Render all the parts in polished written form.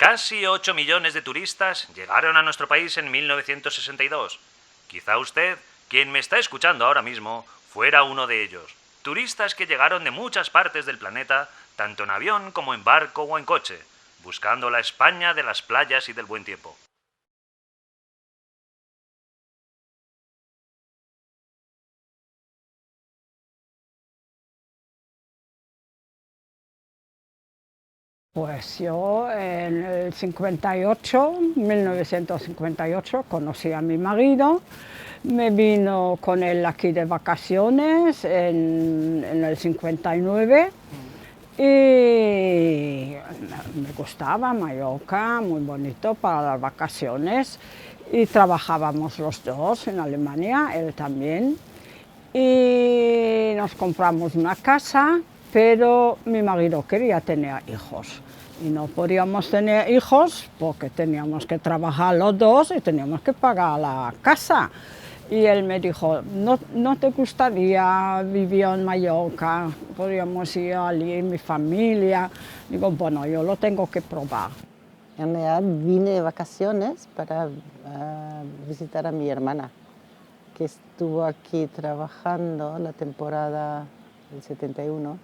Casi 8 millones de turistas llegaron a nuestro país en 1962. Quizá usted, quien me está escuchando ahora mismo, fuera uno de ellos. Turistas que llegaron de muchas partes del planeta, tanto en avión como en barco o en coche, buscando la España de las playas y del buen tiempo. Pues yo en el 58, 1958, conocí a mi marido, me vino con él aquí de vacaciones en el 59 y me gustaba Mallorca, muy bonito para las vacaciones, y trabajábamos los dos en Alemania, él también, y nos compramos una casa, pero mi marido quería tener hijos y no podíamos tener hijos porque teníamos que trabajar los dos y teníamos que pagar la casa. Y él me dijo, ¿no te gustaría vivir en Mallorca? Podríamos ir allí, mi familia. Digo, bueno, yo lo tengo que probar. En realidad vine de vacaciones para visitar a mi hermana, que estuvo aquí trabajando la temporada del 71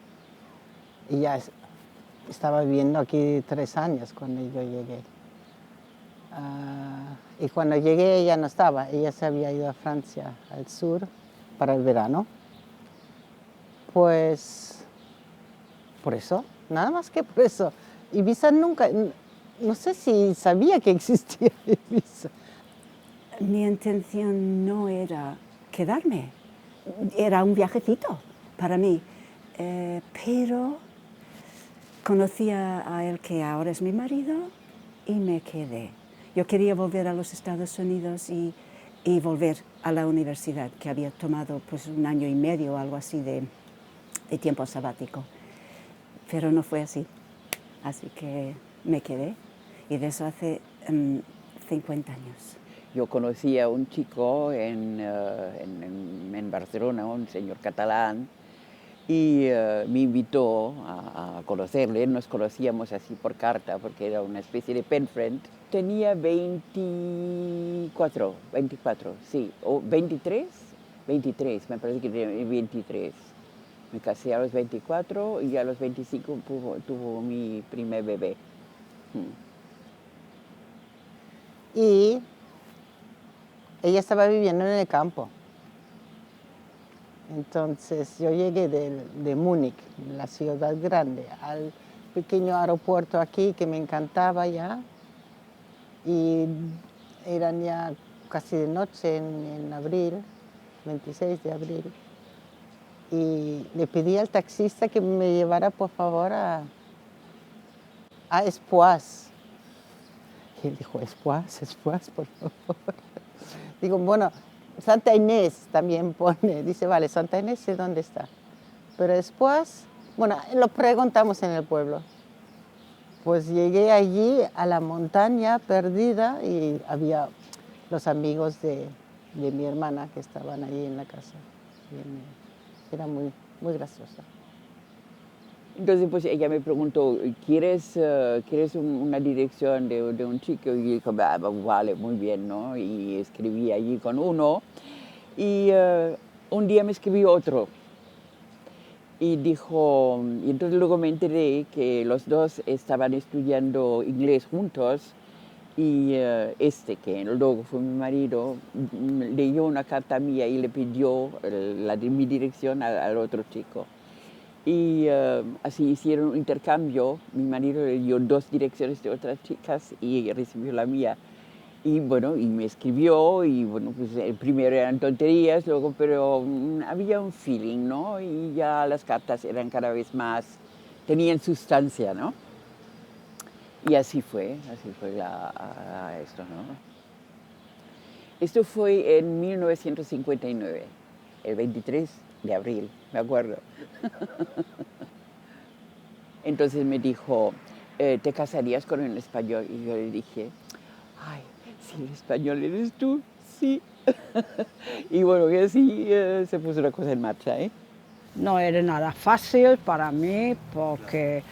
y ya estaba viviendo aquí 3 años cuando yo llegué. Y cuando llegué ella no estaba, ella se había ido a Francia, al sur, para el verano. Pues por eso, nada más que por eso. Ibiza nunca, no sé si sabía que existía Ibiza. Mi intención no era quedarme, era un viajecito para mí, pero conocí a él, que ahora es mi marido, y me quedé. Yo quería volver a los Estados Unidos y volver a la universidad, que había tomado pues 1 año y medio o algo así de tiempo sabático, pero no fue así que me quedé, y de eso hace 50 años. Yo conocí a un chico en Barcelona, un señor catalán, y me invitó a conocerle. Nos conocíamos así por carta, porque era una especie de pen friend. Tenía 24, sí, o 23, me parece que tenía 23. Me casé a los 24 y a los 25 tuvo mi primer bebé. Y ella estaba viviendo en el campo. Entonces yo llegué de Múnich, la ciudad grande, al pequeño aeropuerto aquí que me encantaba ya. Y eran ya casi de noche en abril, 26 de abril. Y le pedí al taxista que me llevara por favor a Espoís. Y él dijo, Espoís, por favor. Digo, bueno, Santa Inés también pone. Dice, vale, Santa Inés sé dónde está. Pero después, bueno, lo preguntamos en el pueblo. Pues llegué allí a la montaña perdida y había los amigos de mi hermana que estaban allí en la casa. Era muy, muy graciosa. Entonces, pues ella me preguntó, ¿quieres una dirección de un chico? Y yo dije, vale, muy bien, ¿no? Y escribí allí con uno. Y un día me escribió otro. Y dijo, y entonces luego me enteré que los dos estaban estudiando inglés juntos. Y que luego fue mi marido, leyó una carta mía y le pidió mi dirección al otro chico. Y así hicieron un intercambio. Mi marido le dio 2 direcciones de otras chicas y recibió la mía. Y bueno, y me escribió, y bueno, pues primero eran tonterías, luego, pero había un feeling, ¿no? Y ya las cartas eran cada vez más, tenían sustancia, ¿no? Y así fue esto, ¿no? Esto fue en 1959, el 23 de abril, me acuerdo. Entonces me dijo, ¿te casarías con un español? Y yo le dije, ay, si el español eres tú, sí. Y bueno, que así se puso la cosa en marcha, ¿eh? No era nada fácil para mí porque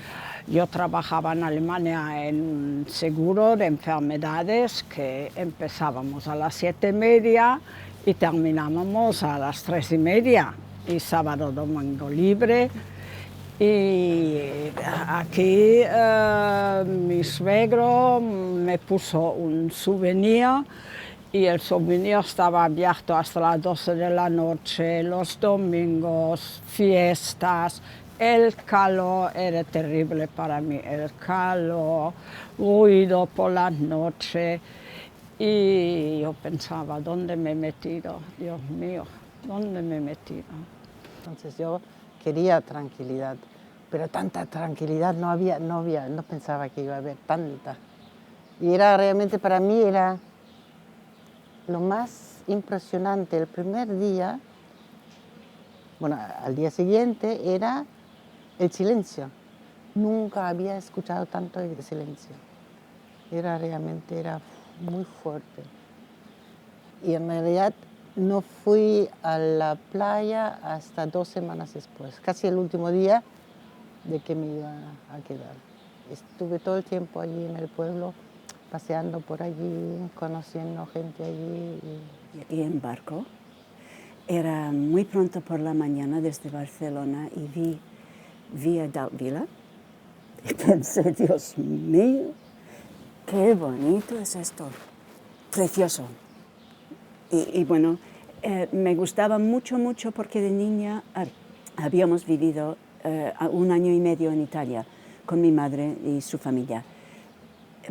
Yo trabajaba en Alemania en un seguro de enfermedades que empezábamos a las 7:30 y terminábamos a las 3:30, y sábado, domingo libre. Y aquí mi suegro me puso un souvenir y el souvenir estaba abierto hasta las 12 de la noche, los domingos, fiestas. El calor era terrible para mí, el calor, ruido por la noche. Y yo pensaba, ¿dónde me he metido? Dios mío, ¿dónde me he metido? Entonces yo quería tranquilidad, pero tanta tranquilidad no pensaba que iba a haber tanta. Y era realmente para mí era lo más impresionante. El primer día, bueno, al día siguiente era el silencio. Nunca había escuchado tanto el silencio. Era muy fuerte. Y en realidad no fui a la playa hasta 2 semanas después, casi el último día de que me iba a quedar. Estuve todo el tiempo allí en el pueblo, paseando por allí, conociendo gente allí. Y en barco. Era muy pronto por la mañana desde Barcelona y vi a Daltvila y pensé, Dios mío, qué bonito es esto, precioso. Y bueno, me gustaba mucho porque de niña habíamos vivido 1 año y medio en Italia con mi madre y su familia.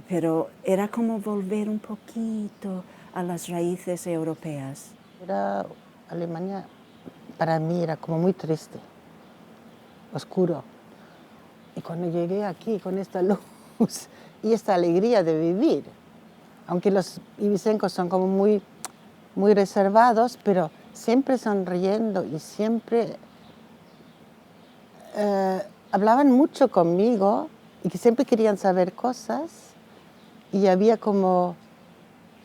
Pero era como volver un poquito a las raíces europeas. Alemania para mí era como muy triste, oscuro. Y cuando llegué aquí con esta luz y esta alegría de vivir, aunque los ibicencos son como muy reservados, pero siempre sonriendo y siempre hablaban mucho conmigo y que siempre querían saber cosas, y había como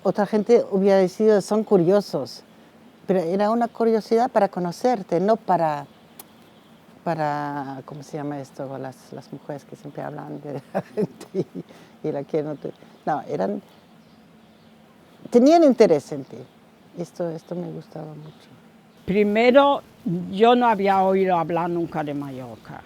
otra gente hubiera decidido son curiosos, pero era una curiosidad para conocerte, no para ¿cómo se llama esto? Las mujeres que siempre hablan de la gente y la que no te... No, tenían interés en ti. Esto me gustaba mucho. Primero, yo no había oído hablar nunca de Mallorca,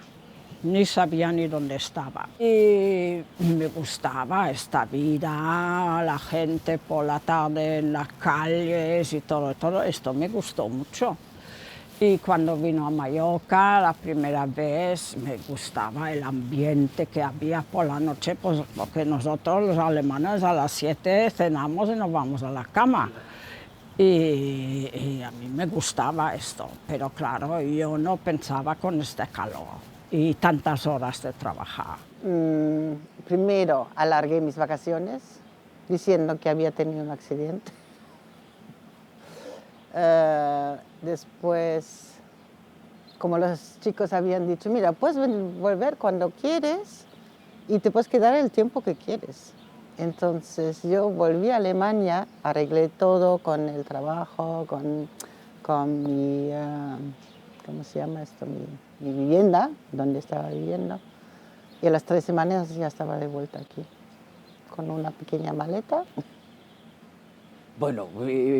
ni sabía ni dónde estaba. Y me gustaba esta vida, la gente por la tarde en las calles y todo esto me gustó mucho. Y cuando vino a Mallorca la primera vez me gustaba el ambiente que había por la noche, pues, porque nosotros los alemanes a las 7 cenamos y nos vamos a la cama. Y a mí me gustaba esto, pero claro, yo no pensaba con este calor y tantas horas de trabajar. Primero alargué mis vacaciones diciendo que había tenido un accidente. Después, como los chicos habían dicho, mira, puedes volver cuando quieres y te puedes quedar el tiempo que quieres. Entonces yo volví a Alemania, arreglé todo con el trabajo, con mi, ¿cómo se llama esto? Mi vivienda, donde estaba viviendo. Y a las 3 semanas ya estaba de vuelta aquí, con una pequeña maleta. Bueno,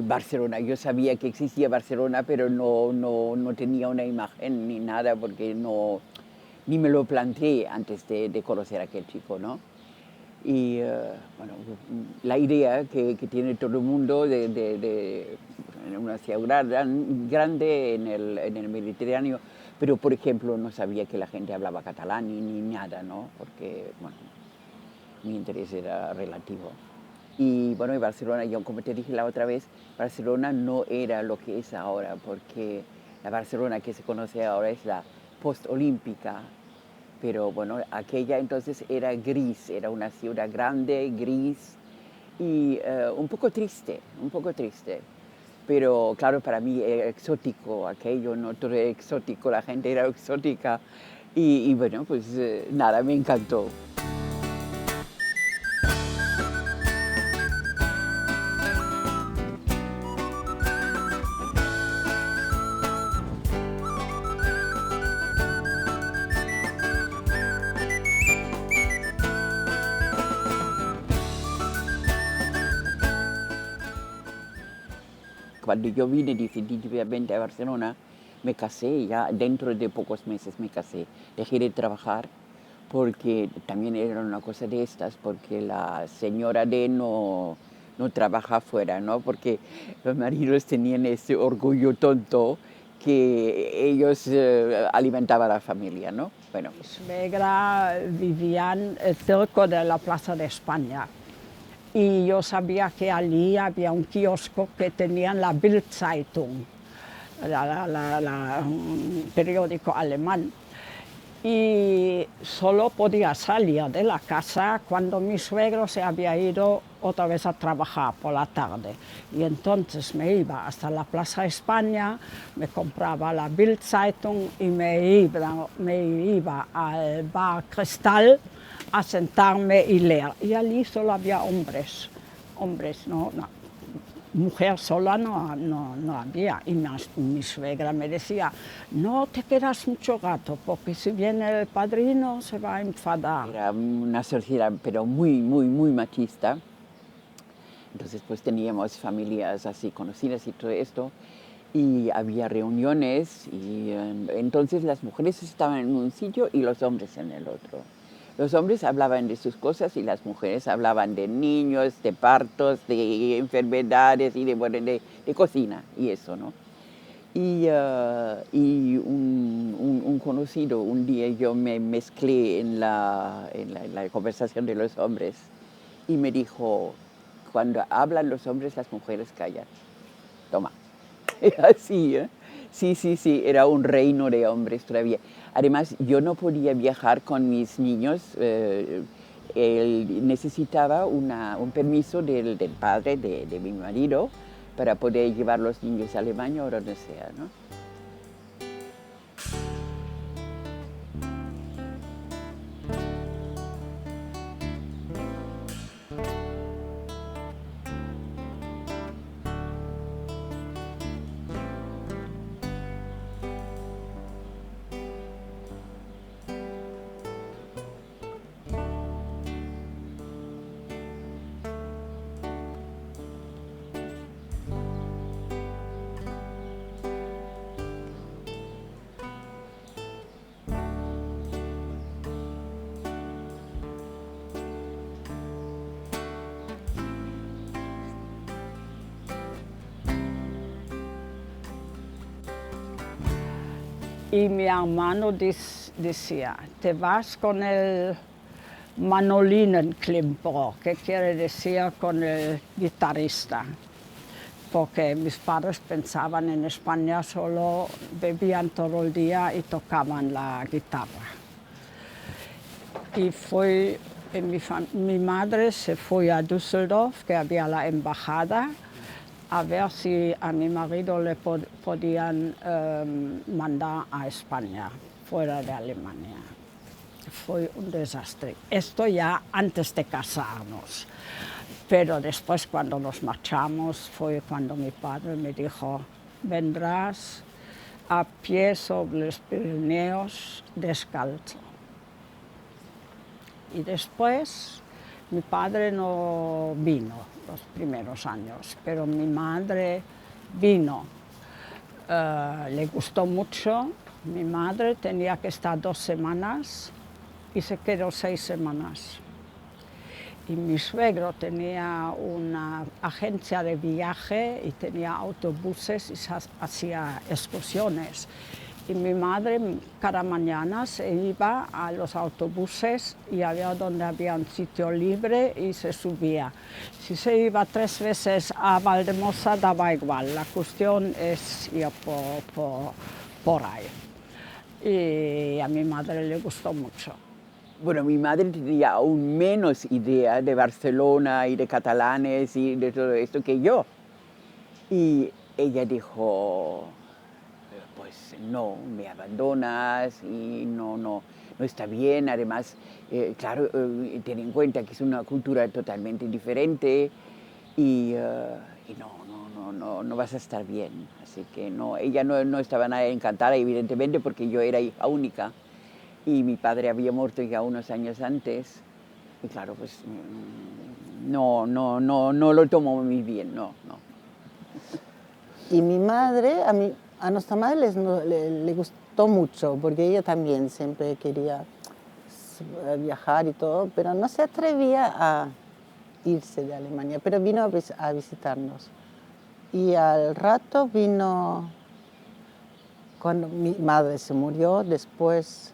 Barcelona, yo sabía que existía Barcelona, pero no tenía una imagen ni nada, porque ni me lo planteé antes de conocer a aquel chico, ¿no? Y bueno, la idea que tiene todo el mundo de una ciudad grande en el Mediterráneo, pero por ejemplo no sabía que la gente hablaba catalán ni nada, ¿no? Porque, bueno, mi interés era relativo. Y bueno, en Barcelona, yo como te dije la otra vez, Barcelona no era lo que es ahora, porque la Barcelona que se conoce ahora es la postolímpica, pero bueno, aquella entonces era gris, era una ciudad grande, gris y un poco triste, Pero claro, para mí era exótico aquello, no todo era exótico, la gente era exótica y bueno, pues nada, me encantó. cuando yo vine definitivamente a Barcelona, me casé, ya dentro de pocos meses me casé. Dejé de trabajar porque también era una cosa de estas, porque la señora D no trabaja afuera, ¿no? Porque los maridos tenían ese orgullo tonto que ellos alimentaban a la familia, ¿no? Bueno. Mi suegra vivía cerca de la Plaza de España y yo sabía que allí había un kiosco que tenían la Bild-Zeitung, un periódico alemán. Y solo podía salir de la casa cuando mi suegro se había ido otra vez a trabajar por la tarde. Y entonces me iba hasta la Plaza España, me compraba la Bild-Zeitung y me iba al bar Cristal a sentarme y leer. Y allí solo había hombres, no, mujer sola no había. Y mi suegra me decía, no te quedas mucho rato, porque si viene el padrino se va a enfadar. Era una sociedad, pero muy machista. Entonces, pues teníamos familias así conocidas y todo esto. Y había reuniones y entonces las mujeres estaban en un sitio y los hombres en el otro. Los hombres hablaban de sus cosas y las mujeres hablaban de niños, de partos, de enfermedades y de cocina y eso, ¿no? Y un conocido, un día yo me mezclé en la conversación de los hombres y me dijo, cuando hablan los hombres, las mujeres callan. Toma. Era así, ¿eh? Sí, era un reino de hombres todavía. Además, yo no podía viajar con mis niños. Él necesitaba un permiso del padre de mi marido para poder llevar los niños a Alemania o donde sea, ¿no? Y mi hermano decía, te vas con el Manolinenklimperer, que quiere decir con el guitarrista, porque mis padres pensaban en España solo bebían todo el día y tocaban la guitarra. Y mi madre se fue a Düsseldorf, que había la embajada, a ver si a mi marido le podían mandar a España, fuera de Alemania. Fue un desastre. Esto ya antes de casarnos. Pero después, cuando nos marchamos, fue cuando mi padre me dijo, vendrás a pie sobre los Pirineos descalzo. Y después mi padre no vino los primeros años, pero mi madre vino. Le gustó mucho. Mi madre tenía que estar 2 semanas y se quedó 6 semanas. Y mi suegro tenía una agencia de viaje y tenía autobuses y hacía excursiones. Y mi madre cada mañana se iba a los autobuses y había donde había un sitio libre y se subía. Si se iba 3 veces a Valdemosa daba igual, la cuestión es ir por ahí. Y a mi madre le gustó mucho. Bueno, mi madre tenía aún menos idea de Barcelona y de catalanes y de todo esto que yo. Y ella dijo, pues no, me abandonas y no está bien. Además, claro, ten en cuenta que es una cultura totalmente diferente y no vas a estar bien. Así que no, ella no estaba nada encantada, evidentemente, porque yo era hija única y mi padre había muerto ya unos años antes. Y claro, pues no lo tomó muy bien, no. Y mi madre, a nuestra madre le gustó mucho, porque ella también siempre quería viajar y todo, pero no se atrevía a irse de Alemania, pero vino a visitarnos. Y al rato vino, cuando mi madre se murió, después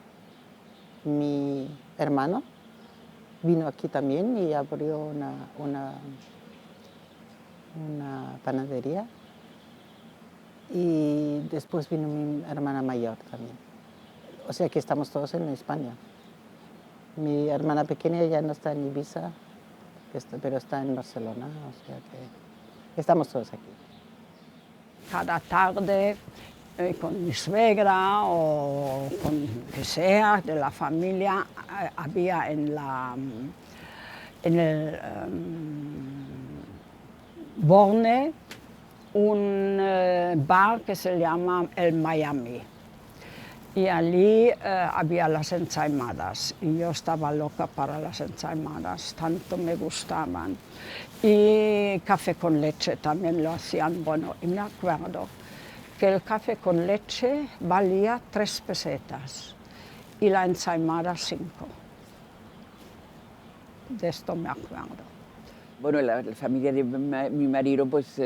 mi hermano vino aquí también y abrió una panadería. Y después vino mi hermana mayor también. O sea que estamos todos en España. Mi hermana pequeña ya no está en Ibiza, pero está en Barcelona, o sea que estamos todos aquí. Cada tarde con mi suegra o con que sea de la familia había en el Borne un bar que se llama el Miami. Y allí había las ensaimadas y yo estaba loca para las ensaimadas, tanto me gustaban. Y café con leche también lo hacían, bueno, y me acuerdo que el café con leche valía 3 pesetas y la ensaimada 5. De esto me acuerdo. Bueno, la familia de mi marido, pues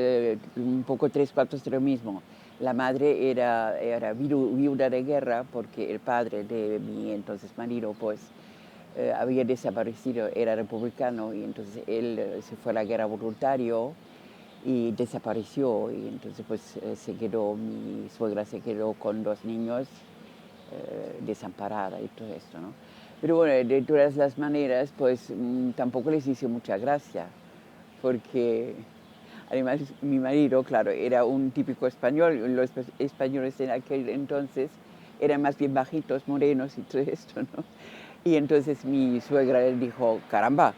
un poco 3/4 de lo mismo. La madre era viuda de guerra porque el padre de mi entonces marido, pues había desaparecido, era republicano y entonces él se fue a la guerra voluntario y desapareció y entonces pues mi suegra se quedó con 2 niños desamparada y todo esto, ¿no? Pero bueno, de todas las maneras, pues tampoco les hizo mucha gracia porque además mi marido, claro, era un típico español, los españoles en aquel entonces eran más bien bajitos, morenos y todo esto, ¿no? Y entonces mi suegra le dijo, caramba,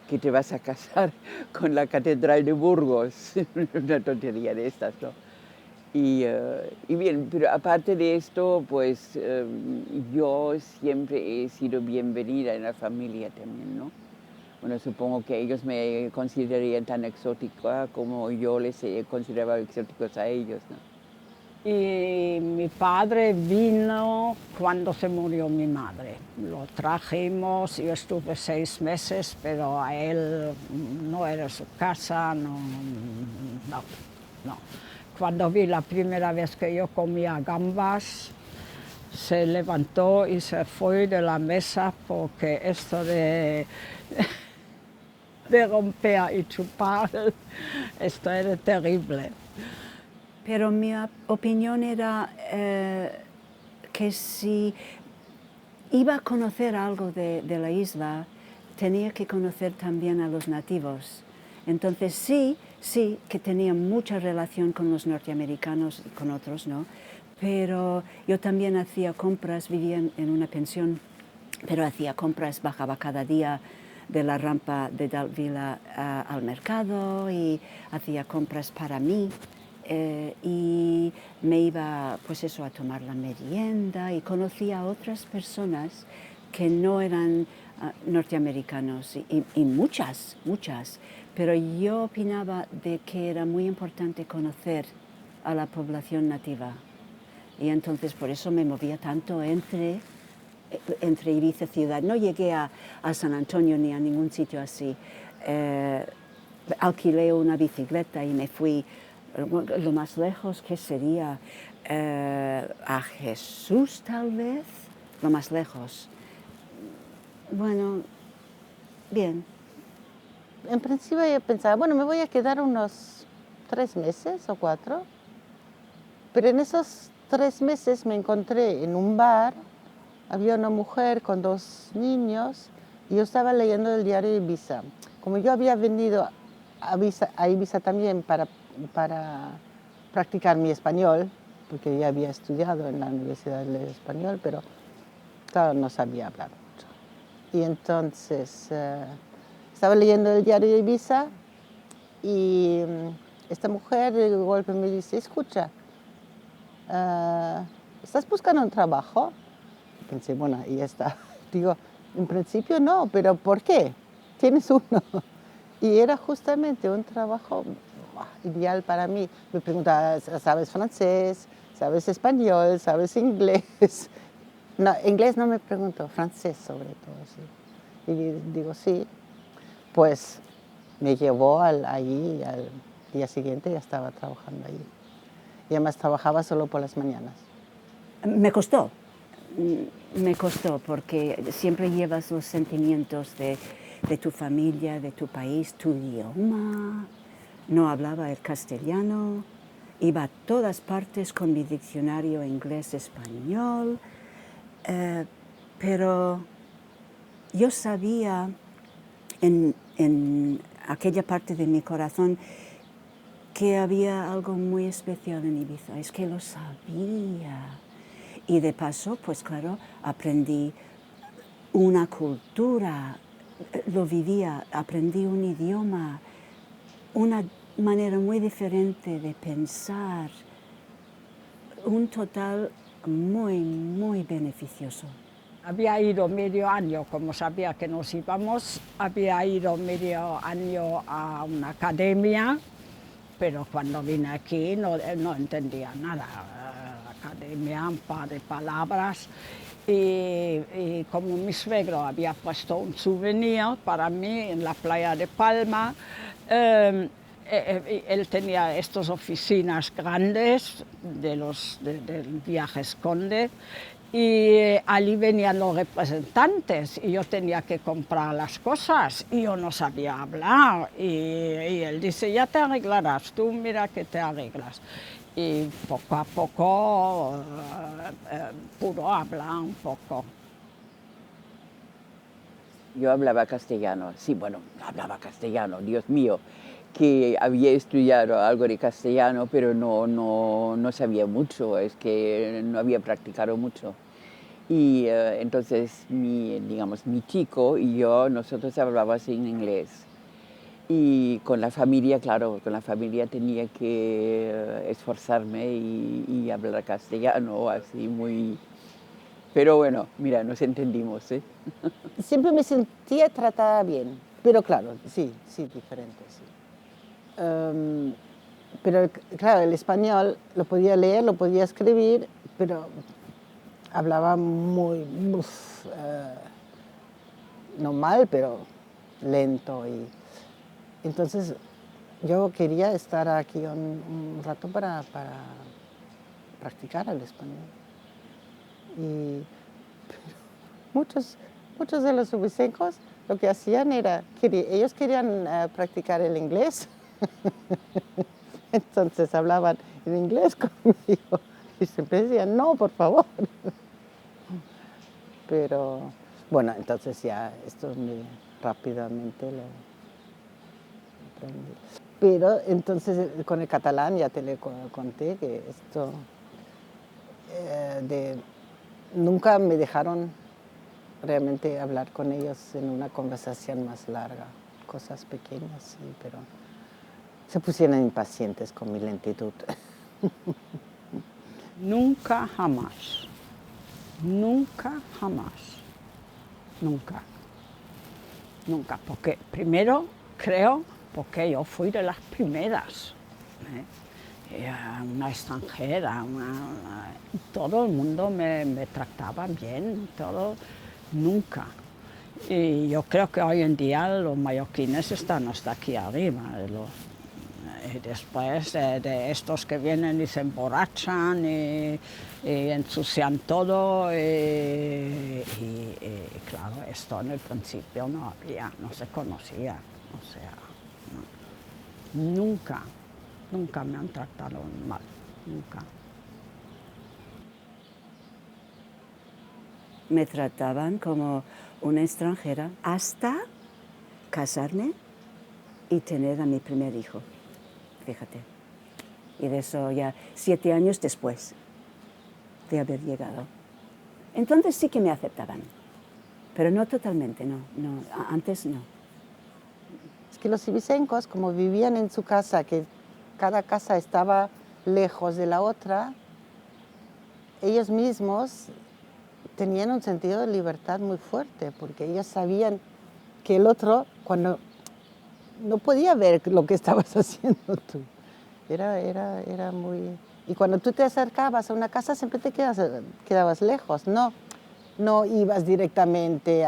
que te vas a casar con la Catedral de Burgos, una tontería de estas, ¿no? Y bien, pero aparte de esto, pues yo siempre he sido bienvenida en la familia también, ¿no? Bueno, supongo que ellos me considerarían tan exótica como yo les consideraba exóticos a ellos, ¿no? Y mi padre vino cuando se murió mi madre. Lo trajimos, yo estuve 6 meses, pero a él no era su casa, no. Cuando vi la primera vez que yo comía gambas, se levantó y se fue de la mesa porque esto de romper y chupar, esto era terrible. Pero mi opinión era que si iba a conocer algo de la isla, tenía que conocer también a los nativos. Entonces sí que tenía mucha relación con los norteamericanos y con otros, ¿no? Pero yo también hacía compras, vivía en una pensión, pero hacía compras, bajaba cada día de la rampa de Dalvila al mercado y hacía compras para mí. Y me iba pues eso a tomar la merienda y conocía a otras personas que no eran norteamericanos y muchas, pero yo opinaba de que era muy importante conocer a la población nativa y entonces por eso me movía tanto entre Ibiza ciudad. No llegué a San Antonio ni a ningún sitio así. Alquilé una bicicleta y me fui lo más lejos que sería a Jesús tal vez, lo más lejos. Bueno, bien. En principio yo pensaba, bueno, me voy a quedar unos 3 meses o 4, pero en esos 3 meses me encontré en un bar, había una mujer con 2 niños y yo estaba leyendo el diario de Ibiza. Como yo había venido a Ibiza también para practicar mi español, porque ya había estudiado en la Universidad del Español, pero claro, no sabía hablar mucho. Y entonces estaba leyendo el diario de Ibiza y esta mujer de golpe me dice, escucha, ¿estás buscando un trabajo? Y pensé, bueno, y ya está. Digo, en principio no, pero ¿por qué? Tienes uno. Y era justamente un trabajo ideal para mí. Me pregunta, ¿sabes francés? ¿Sabes español? ¿Sabes inglés? No, inglés no me pregunto, francés sobre todo, sí. Y digo, sí. Pues me llevó allí y al día siguiente ya estaba trabajando allí. Y además trabajaba solo por las mañanas. Me costó porque siempre llevas los sentimientos de tu familia, de tu país, tu idioma. No hablaba el castellano, iba a todas partes con mi diccionario inglés-español, pero yo sabía en aquella parte de mi corazón que había algo muy especial en Ibiza, es que lo sabía. Y de paso, pues claro, aprendí una cultura, lo vivía, aprendí un idioma, una manera muy diferente de pensar, un total muy, muy beneficioso. Había ido medio año, como sabía que nos íbamos, había ido medio año a una academia, pero cuando vine aquí no entendía nada. La academia, un par de palabras, y como mi suegro había puesto un souvenir para mí en la playa de Palma, él tenía estas oficinas grandes del Viajes Conde, y allí venían los representantes y yo tenía que comprar las cosas y yo no sabía hablar, y él dice, ya te arreglarás, tú mira que te arreglas. Y poco a poco pudo hablar un poco. Yo hablaba castellano, sí, bueno, hablaba castellano, Dios mío, que había estudiado algo de castellano, pero no sabía mucho, es que no había practicado mucho. Y entonces digamos, mi chico y yo, nosotros hablábamos en inglés. Y con la familia, claro, con la familia tenía que esforzarme y hablar castellano, así muy... Pero bueno, mira, nos entendimos, ¿eh? Siempre me sentía tratada bien, pero claro, sí, diferente, sí. Pero claro, el español lo podía leer, lo podía escribir, pero hablaba muy, no mal, pero lento. Y entonces yo quería estar aquí un rato para practicar el español. Y muchos de los ubisencos lo que hacían era, ellos querían practicar el inglés, entonces hablaban en inglés conmigo y siempre decían, no, por favor. Pero bueno, entonces ya esto rápidamente lo aprendí. Pero entonces con el catalán ya te le conté que esto nunca me dejaron realmente hablar con ellos en una conversación más larga, cosas pequeñas, sí, pero se pusieron impacientes con mi lentitud. Nunca jamás, nunca jamás, nunca, nunca, porque primero creo, porque yo fui de las primeras, Era una extranjera, todo el mundo me trataba bien, todo, nunca. Y yo creo que hoy en día los mallorquines están hasta aquí arriba. Y después de estos que vienen y se emborrachan y ensucian todo. Y claro, esto en el principio no había, no se conocía. O sea, no. Nunca me han tratado mal, nunca. Me trataban como una extranjera hasta casarme y tener a mi primer hijo, fíjate. Y de eso ya 7 años después de haber llegado. Entonces sí que me aceptaban, pero no totalmente, no, antes no. Es que los ibicencos, como vivían en su casa, que cada casa estaba lejos de la otra, ellos mismos tenían un sentido de libertad muy fuerte, porque ellos sabían que el otro, cuando no podía ver lo que estabas haciendo tú. Era muy... Y cuando tú te acercabas a una casa siempre te quedabas lejos, no ibas directamente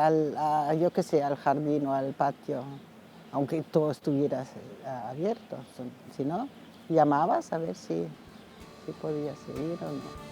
yo qué sé, al jardín o al patio, aunque todo estuviera abierto, sino llamabas a ver si podías ir o no.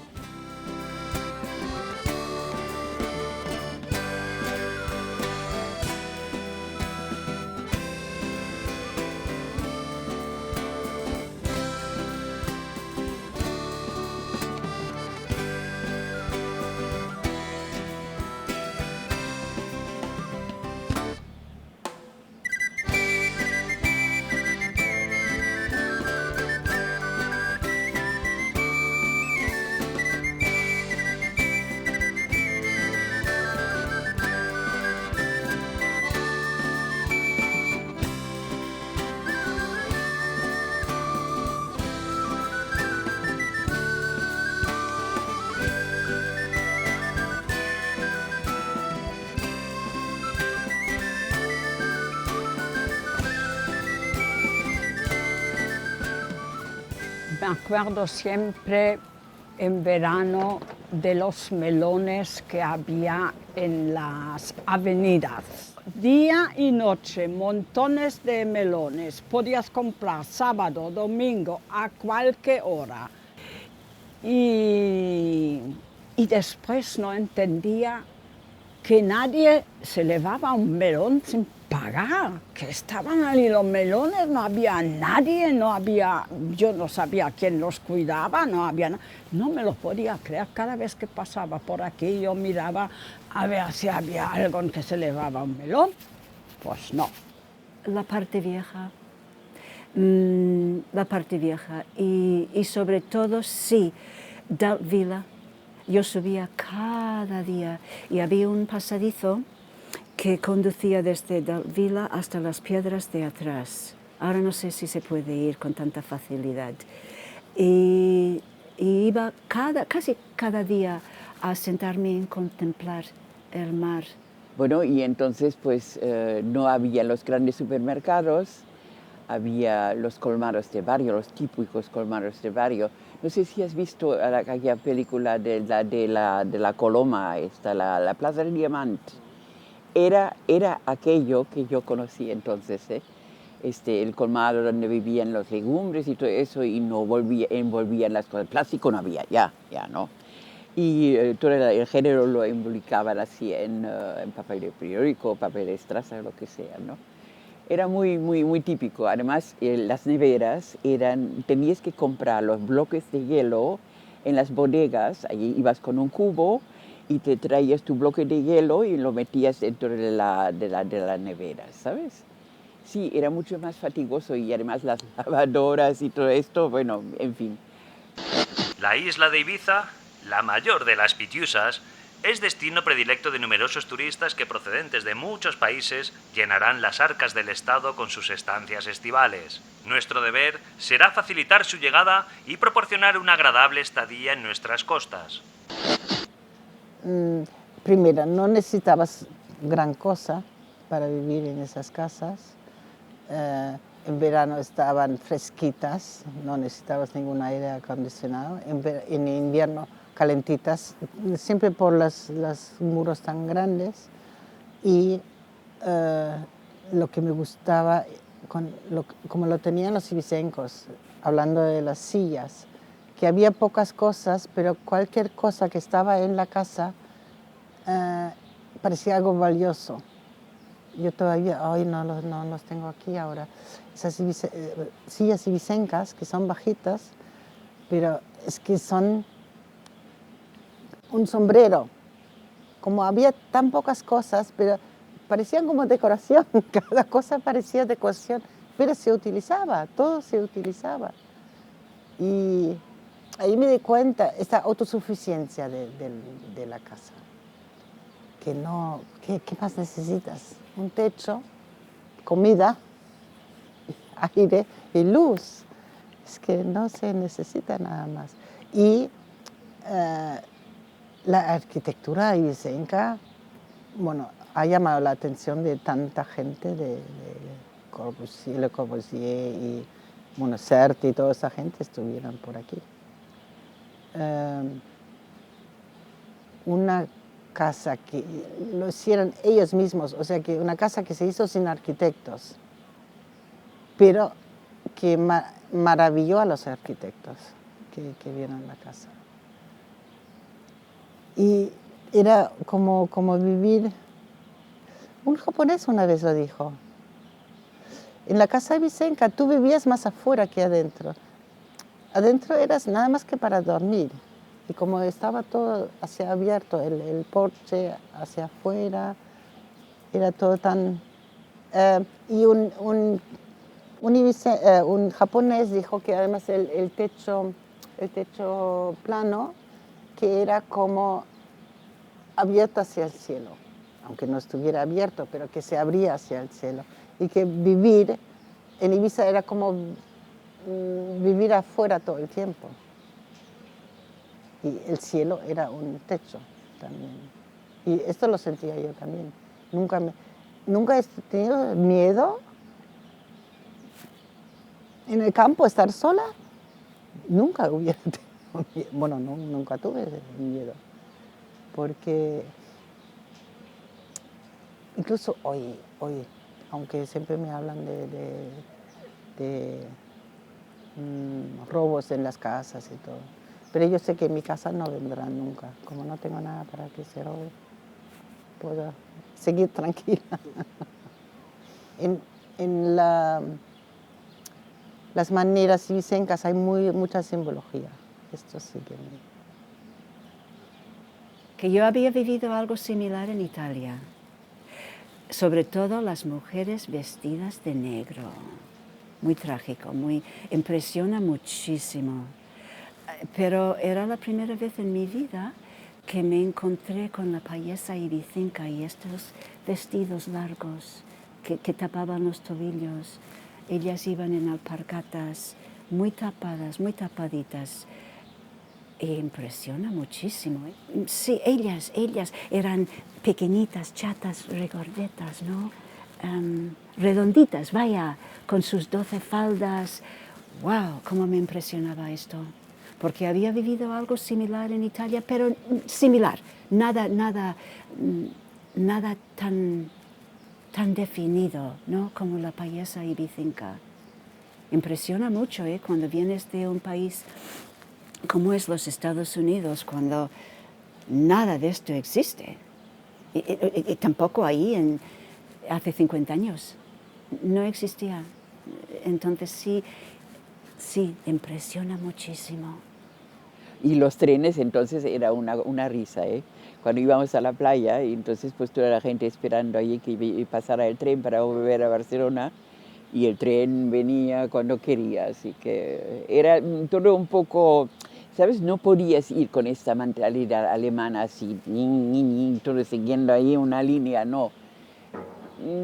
Me acuerdo siempre en verano de los melones que había en las avenidas. Día y noche, montones de melones. Podías comprar sábado, domingo, a cualquier hora. Y después no entendía que nadie se llevaba un melón sin pagar, que estaban ahí los melones, no había nadie, yo no sabía quién los cuidaba, no me lo podía creer. Cada vez que pasaba por aquí yo miraba a ver si había alguien que se llevaba un melón, pues no. La parte vieja, y sobre todo, sí, Daltvila. Yo subía cada día y había un pasadizo que conducía desde Daltvila hasta las piedras de atrás. Ahora no sé si se puede ir con tanta facilidad. Y iba casi cada día a sentarme y contemplar el mar. Bueno, y entonces pues no había los grandes supermercados, había los colmados de barrio, los típicos colmados de barrio. No sé si has visto aquella película de la Coloma, la Plaza del Diamante. Era aquello que yo conocí entonces, ¿eh? El colmado donde vivían los legumbres y todo eso, y no envolvían las cosas. Plástico no había, ya, ¿no? Y todo el género lo publicaban así en papel de periódico, papel de estraza, lo que sea, ¿no? Era muy, muy, muy típico. Además, las neveras tenías que comprar los bloques de hielo en las bodegas. Allí ibas con un cubo y te traías tu bloque de hielo y lo metías dentro de la nevera, ¿sabes? Sí, era mucho más fatigoso, y además las lavadoras y todo esto, bueno, en fin. La isla de Ibiza, la mayor de las Pitiusas, es destino predilecto de numerosos turistas que, procedentes de muchos países, llenarán las arcas del Estado con sus estancias estivales. Nuestro deber será facilitar su llegada y proporcionar una agradable estadía en nuestras costas. Primero, no necesitabas gran cosa para vivir en esas casas. En verano estaban fresquitas, no necesitabas ningún aire acondicionado. En invierno calentitas, siempre por los muros tan grandes. Y lo que me gustaba, como lo tenían los ibicencos, hablando de las sillas, que había pocas cosas, pero cualquier cosa que estaba en la casa parecía algo valioso. Yo todavía, hoy no los tengo aquí ahora, esas sillas ibicencas que son bajitas, pero es que son un sombrero. Como había tan pocas cosas, pero parecían como decoración, cada cosa parecía decoración, pero se utilizaba, todo se utilizaba. Y ahí me di cuenta, esta autosuficiencia de la casa, que no, ¿qué más necesitas? Un techo, comida, aire y luz. Es que no se necesita nada más. Y la arquitectura ibicenca, bueno, ha llamado la atención de tanta gente Le Corbusier y Monacert y toda esa gente estuvieron por aquí. Una casa que lo hicieron ellos mismos, o sea que una casa que se hizo sin arquitectos, pero que maravilló a los arquitectos que vieron la casa. Y era como vivir, un japonés una vez lo dijo, en la casa de Vicenca tú vivías más afuera que adentro. Adentro eras nada más que para dormir. Y como estaba todo hacia abierto, el porche hacia afuera, era todo tan... y un japonés dijo que además el techo plano, que era como abierto hacia el cielo, aunque no estuviera abierto, pero que se abría hacia el cielo. Y que vivir en Ibiza era como vivir afuera todo el tiempo. Y el cielo era un techo también. Y esto lo sentía yo también. Nunca he tenido miedo en el campo, estar sola. Nunca hubiera tenido miedo. Bueno, nunca tuve miedo. Porque incluso hoy, aunque siempre me hablan de robos en las casas y todo, pero yo sé que en mi casa no vendrán nunca. Como no tengo nada para que se robe, puedo seguir tranquila. En las maneras ibicencas hay mucha simbología. Esto sí Que yo había vivido algo similar en Italia. Sobre todo las mujeres vestidas de negro. Muy trágico, impresiona muchísimo. Pero era la primera vez en mi vida que me encontré con la payesa ibicenca y estos vestidos largos que tapaban los tobillos. Ellas iban en alpargatas, muy tapadas, muy tapaditas. E impresiona muchísimo. Sí, ellas eran pequeñitas, chatas, regordetas, ¿no? Redonditas, vaya, con sus 12 faldas. ¡Wow! ¿Cómo me impresionaba esto? Porque había vivido algo similar en Italia, pero similar. Nada tan definido, ¿no? Como la payesa ibicenca. Impresiona mucho, cuando vienes de un país como es los Estados Unidos, cuando nada de esto existe. Y tampoco ahí, hace 50 años, no existía. Entonces sí, impresiona muchísimo. Y los trenes entonces era una risa, ¿eh? Cuando íbamos a la playa y entonces pues toda la gente esperando allí que pasara el tren para volver a Barcelona y el tren venía cuando quería, así que era todo un poco, ¿sabes? No podías ir con esta mentalidad alemana así, todo siguiendo ahí una línea, no.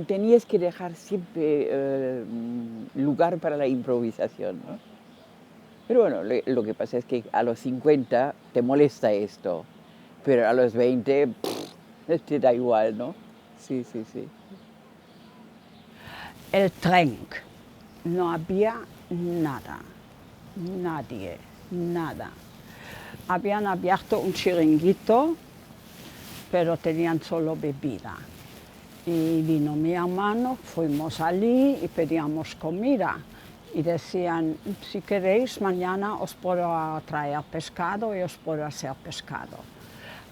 Tenías que dejar siempre lugar para la improvisación, ¿no? Pero bueno, lo que pasa es que a los 50 te molesta esto, pero a los 20 te da igual, ¿no? Sí. El tren, no había nada, nadie, nada. Habían abierto un chiringuito, pero tenían solo bebida. Y vino mi hermano, fuimos allí y pedíamos comida. Y decían, si queréis, mañana os puedo traer pescado y os puedo hacer pescado.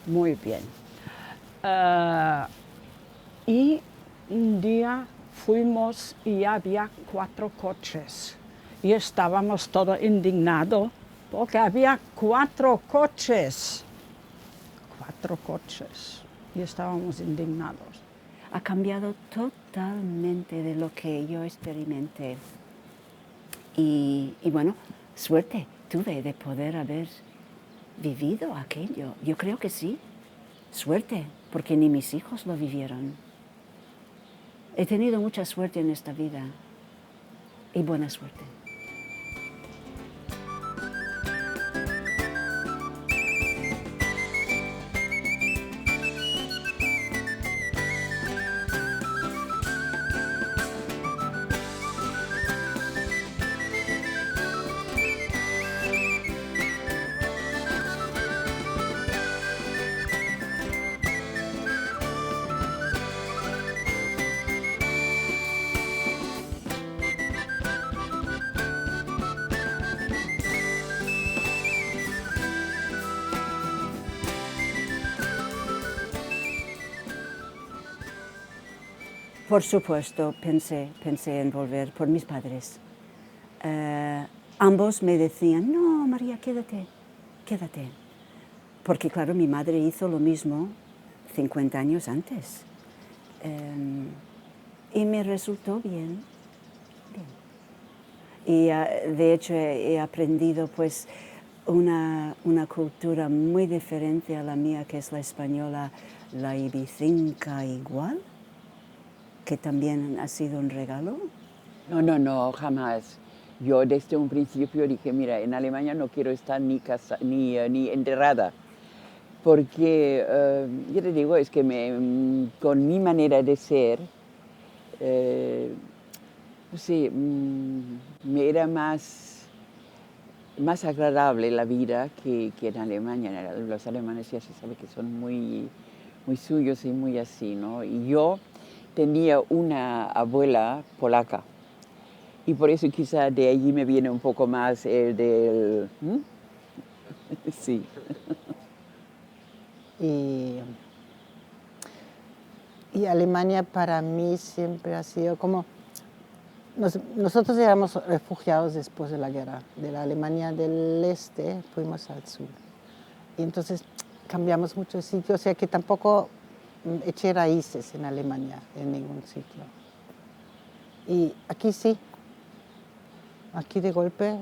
Muy bien. Y un día fuimos y había 4 coches. Y estábamos todos indignados porque había 4 coches. 4 coches. Y estábamos indignados. Ha cambiado totalmente de lo que yo experimenté. Y bueno, suerte tuve de poder haber vivido aquello. Yo creo que sí. Suerte, porque ni mis hijos lo vivieron. He tenido mucha suerte en esta vida y buena suerte. Por supuesto, pensé en volver por mis padres. Ambos me decían, no, María, quédate. Porque claro, mi madre hizo lo mismo 50 años antes. Y me resultó bien. Y de hecho he aprendido pues una cultura muy diferente a la mía, que es la española, la ibicenca igual, que también ha sido un regalo. No, jamás. Yo desde un principio dije, mira, en Alemania no quiero estar ni enterrada, porque, yo te digo, es que con mi manera de ser, sí, me era más agradable la vida que en Alemania. Los alemanes ya se sabe que son muy suyos y muy así, ¿no? Y yo tenía una abuela polaca, y por eso quizá de allí me viene un poco más el del... Sí. Y Alemania para mí siempre ha sido como... Nosotros éramos refugiados después de la guerra. De la Alemania del Este fuimos al sur. Y entonces cambiamos mucho de sitio, o sea que tampoco eché raíces en Alemania, en ningún sitio. Y aquí sí. Aquí de golpe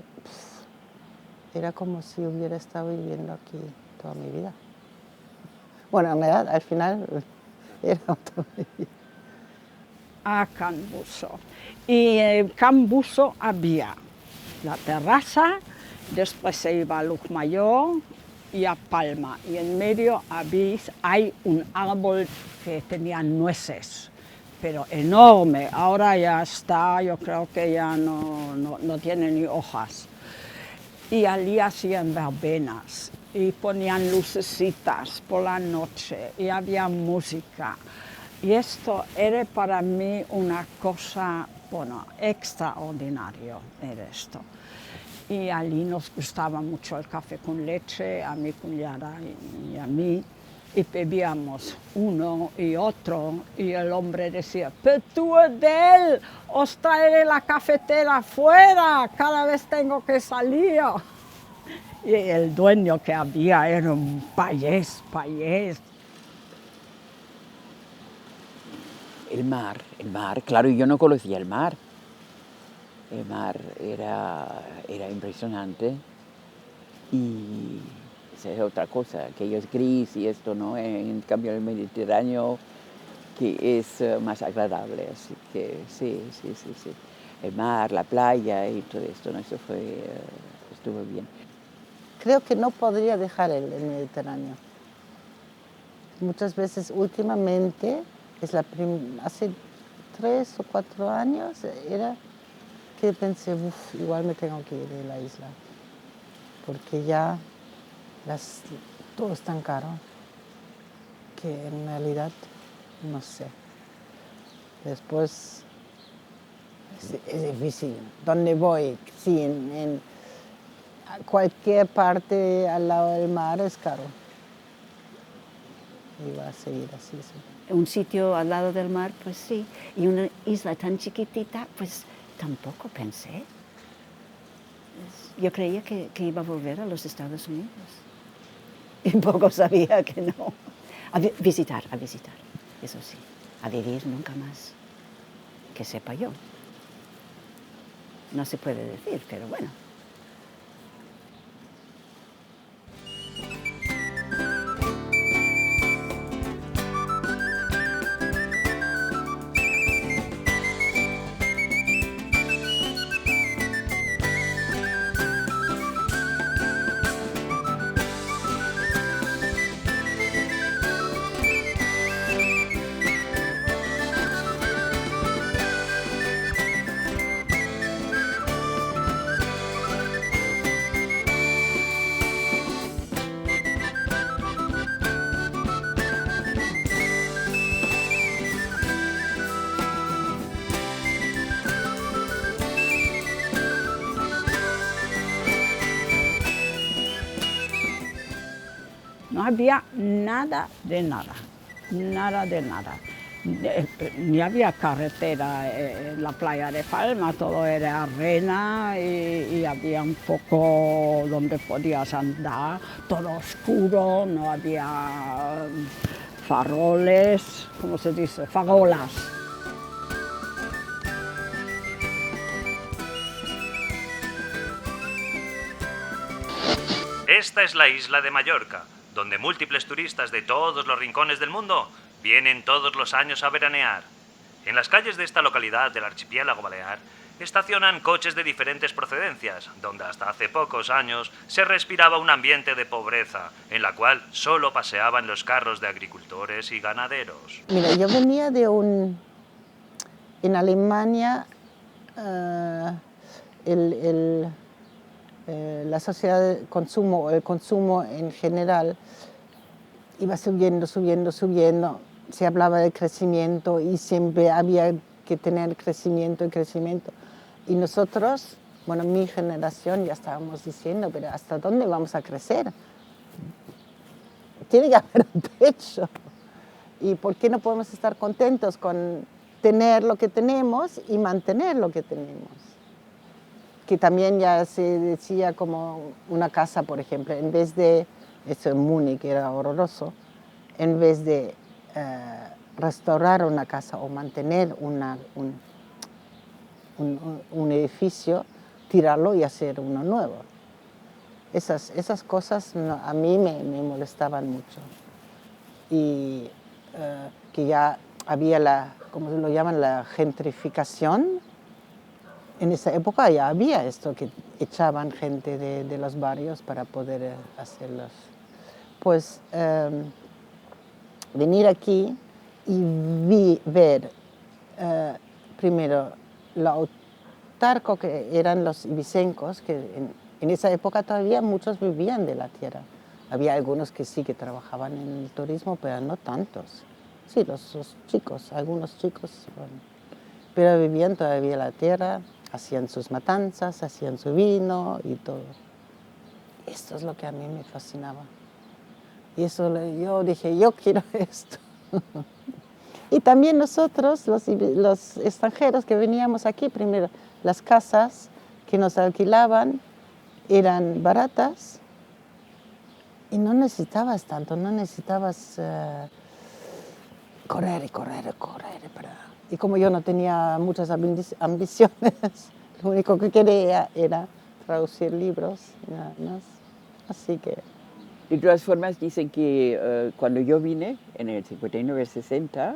era como si hubiera estado viviendo aquí toda mi vida. Bueno, en realidad al final era toda mi vida. A Can Buso. Y en Can Buso había la terraza, después se iba a Llucmajor y a Palma. Y en medio hay un árbol que tenía nueces, pero enorme. Ahora ya está, yo creo que ya no tiene ni hojas. Y allí hacían verbenas y ponían lucecitas por la noche y había música. Y esto era para mí una cosa, extraordinario era esto. Y allí nos gustaba mucho el café con leche, a mi cuñada y a mí, y bebíamos uno y otro, y el hombre decía, pero tú, Adele, os traeré la cafetera afuera, cada vez tengo que salir. Y el dueño que había era un payés. El mar, claro, yo no conocía el mar. El mar era impresionante, y esa es otra cosa, aquello es gris y esto, ¿no? En cambio el Mediterráneo, que es más agradable, así que sí. El mar, la playa y todo esto, ¿no? Eso estuvo bien. Creo que no podría dejar el Mediterráneo. Muchas veces últimamente, hace 3 o 4 años, era que pensé, igual me tengo que ir de la isla, porque ya todo es tan caro que en realidad no sé. Después es difícil. ¿Dónde voy? Sí, en cualquier parte al lado del mar es caro. Y va a seguir así. Sí. Un sitio al lado del mar, pues sí. Y una isla tan chiquitita, pues tampoco pensé. Yo creía que iba a volver a los Estados Unidos. Y poco sabía que no. A visitar, eso sí. A vivir nunca más, que sepa yo. No se puede decir, pero bueno. No había nada de nada. Ni había carretera en la playa de Palma, todo era arena y había un poco donde podías andar, todo oscuro, no había faroles, ¿cómo se dice? Farolas. Esta es la isla de Mallorca, donde múltiples turistas de todos los rincones del mundo vienen todos los años a veranear. En las calles de esta localidad del archipiélago balear estacionan coches de diferentes procedencias, donde hasta hace pocos años se respiraba un ambiente de pobreza, en la cual solo paseaban los carros de agricultores y ganaderos. Mira, yo venía de en Alemania, la sociedad de consumo, el consumo en general, iba subiendo, subiendo, subiendo. Se hablaba de crecimiento y siempre había que tener crecimiento y crecimiento. Y nosotros, bueno, mi generación ya estábamos diciendo, pero ¿hasta dónde vamos a crecer? Tiene que haber un techo. ¿Y por qué no podemos estar contentos con tener lo que tenemos y mantener lo que tenemos? Que también ya se decía como una casa, por ejemplo, en vez de, eso en Múnich era horroroso, en vez de restaurar una casa o mantener un edificio, tirarlo y hacer uno nuevo. Esas cosas a mí me molestaban mucho. Y que ya había ¿cómo se lo llaman? La gentrificación. En esa época ya había esto, que echaban gente de los barrios para poder hacerlos. Pues venir aquí y ver primero lo autarco que eran los ibicencos, que en esa época todavía muchos vivían de la tierra. Había algunos que sí que trabajaban en el turismo, pero no tantos. Sí, los chicos, algunos chicos, bueno, pero vivían todavía de la tierra, hacían sus matanzas, hacían su vino y todo. Esto es lo que a mí me fascinaba. Y eso yo dije, yo quiero esto. Y también nosotros, los extranjeros que veníamos aquí, primero, las casas que nos alquilaban eran baratas y no necesitabas tanto, no necesitabas correr y correr y correr. Y como yo no tenía muchas ambiciones, lo único que quería era traducir libros y nada más. Así que... De todas formas, dicen que cuando yo vine, en el 59-60,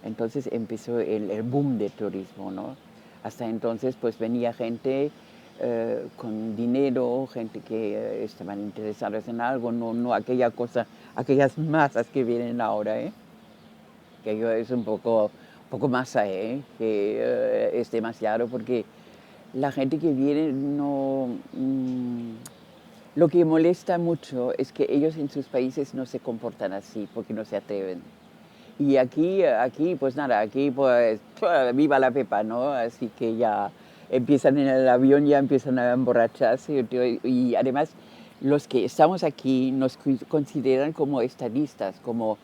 entonces empezó el boom del turismo, ¿no? Hasta entonces, pues venía gente con dinero, gente que estaban interesados en algo, no aquella cosa, aquellas masas que vienen ahora, ¿eh? Que yo es un poco masa, ¿eh? Que es demasiado, porque la gente que viene no... lo que molesta mucho es que ellos en sus países no se comportan así, porque no se atreven. Y aquí pues nada, aquí pues viva la pepa, ¿no? Así que ya empiezan en el avión, ya empiezan a emborracharse. Y además los que estamos aquí nos consideran como estadistas, como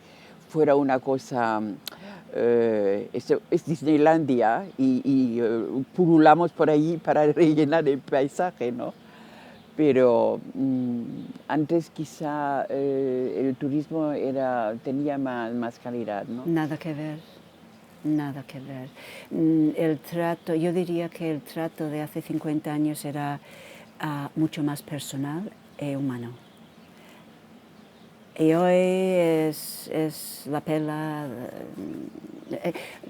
fuera una cosa... es Disneylandia y pululamos por allí para rellenar el paisaje, ¿no? Pero antes quizá el turismo tenía más calidad, ¿no? Nada que ver, nada que ver. El trato, yo diría que el trato de hace 50 años era mucho más personal y humano. Y hoy es la pela.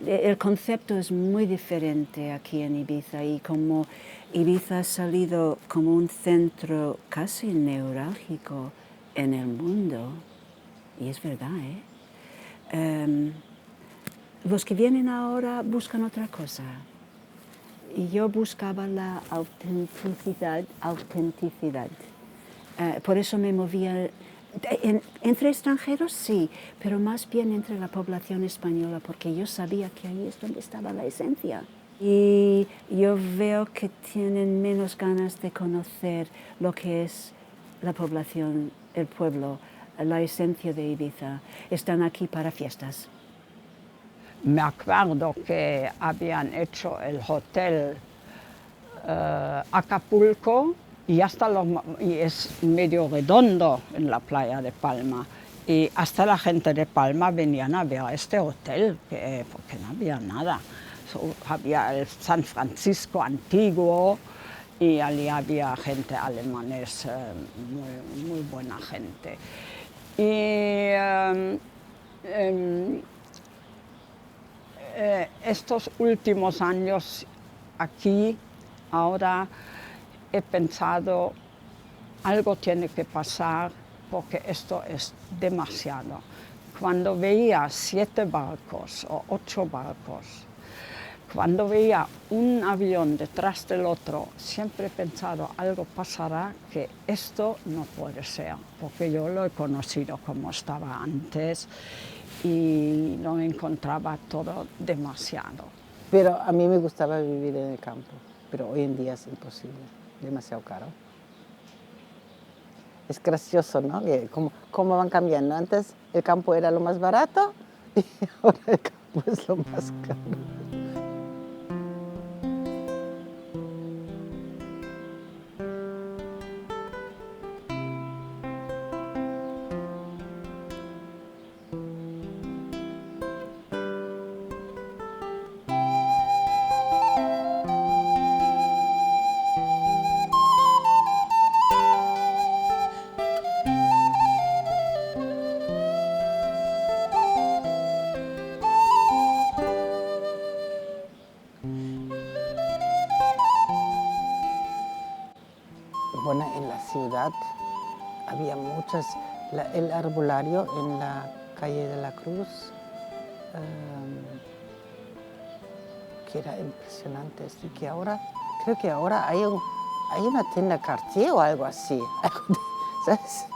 El concepto es muy diferente aquí en Ibiza y como Ibiza ha salido como un centro casi neurálgico en el mundo, y es verdad, los que vienen ahora buscan otra cosa. Y yo buscaba la autenticidad. Por eso me movía. Entre extranjeros sí, pero más bien entre la población española, porque yo sabía que ahí es donde estaba la esencia. Y yo veo que tienen menos ganas de conocer lo que es la población, el pueblo, la esencia de Ibiza. Están aquí para fiestas. Me acuerdo que habían hecho el hotel Acapulco y y es medio redondo en la playa de Palma. Y hasta la gente de Palma venían a ver este hotel, porque no había nada. Había el San Francisco antiguo y allí había gente alemanes, muy buena gente. Y estos últimos años aquí, ahora he pensado, algo tiene que pasar porque esto es demasiado. Cuando veía 7 barcos o 8 barcos, cuando veía un avión detrás del otro, siempre he pensado, algo pasará, que esto no puede ser, porque yo lo he conocido como estaba antes y lo encontraba todo demasiado. Pero a mí me gustaba vivir en el campo, pero hoy en día es imposible, demasiado caro. Es gracioso, ¿no? Que cómo van cambiando. Antes el campo era lo más barato y ahora el campo es lo más caro. Bueno, en la ciudad había muchas, el arbolario en la calle de la Cruz, que era impresionante, y que ahora, creo que ahora hay una tienda Cartier o algo así, ¿sabes?